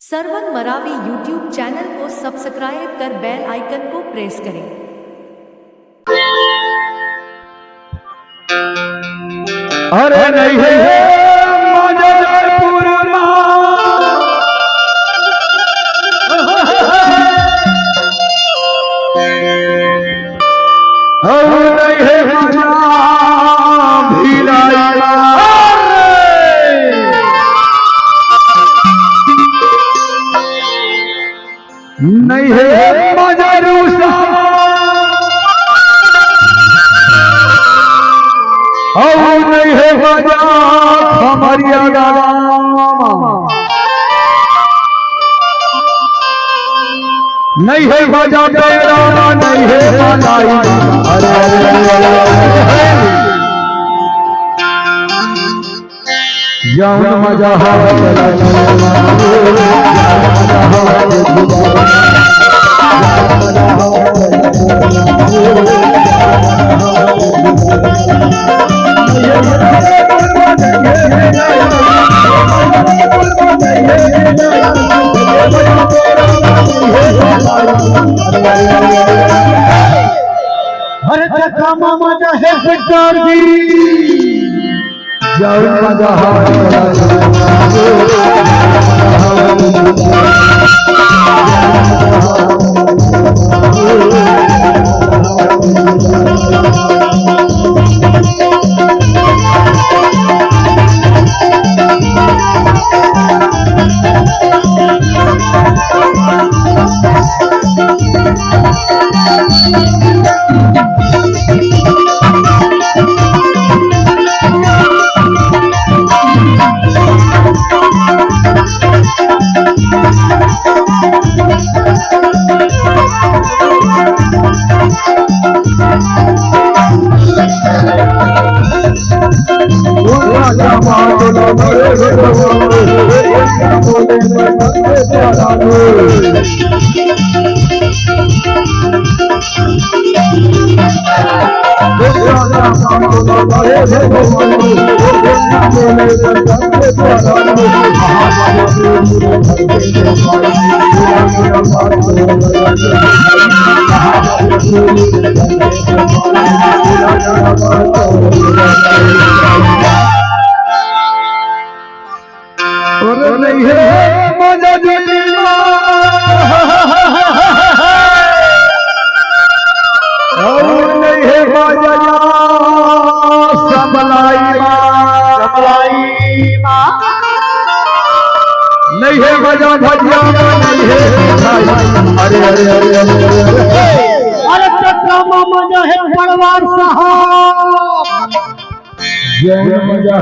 सरवन Maravi YouTube channel को subscribe कर बेल आइकन को प्रेस करें। अरे नहीं है मजरपुर नहीं है मजा नहीं है मजरूसा और नहीं है मजा खमरिया नहीं है मजा तेरा नहीं है मलाई जान मजा हर चक्का मजा है सरकार जी जान मजा नहीं है मजा और नहीं है मजा सबलाई नहीं है मजा भजिया नहीं है अरे अरे अरे अरे चक्का मजा है पड़वार साहब जय मजा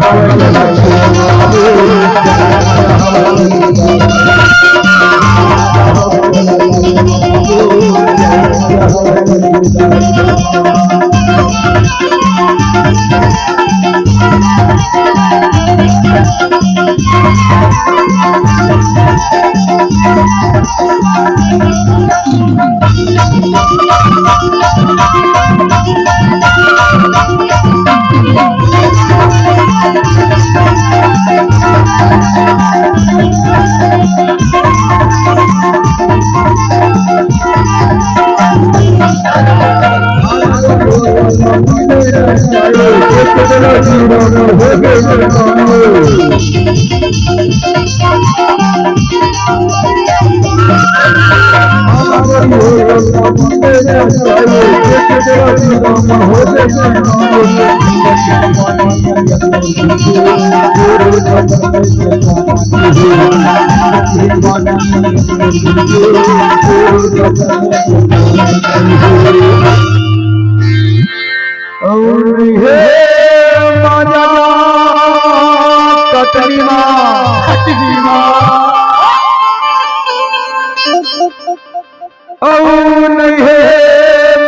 नहीं है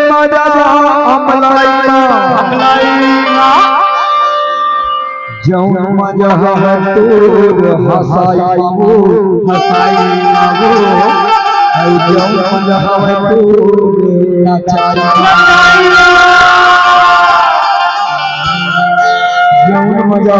मजा जौन मजा तोर हसाई जौन मजा तोर जौन मजा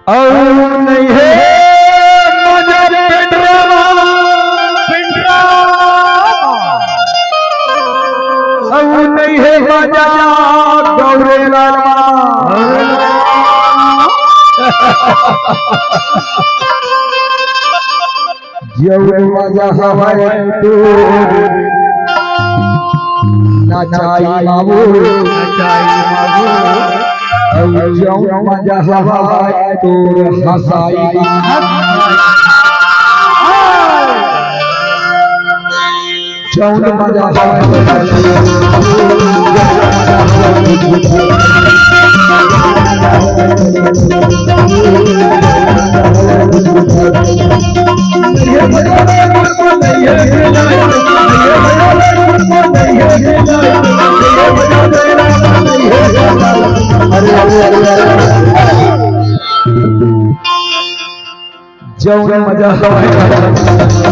नहीं है मजा पिंडरामा नहीं है मजा गौरे लाला जेवढे मजा हवाय तू नाचाई बाबू जेवढे मजा हवाय तू हसाई जेवढे मजा जेवढे मजा हवाय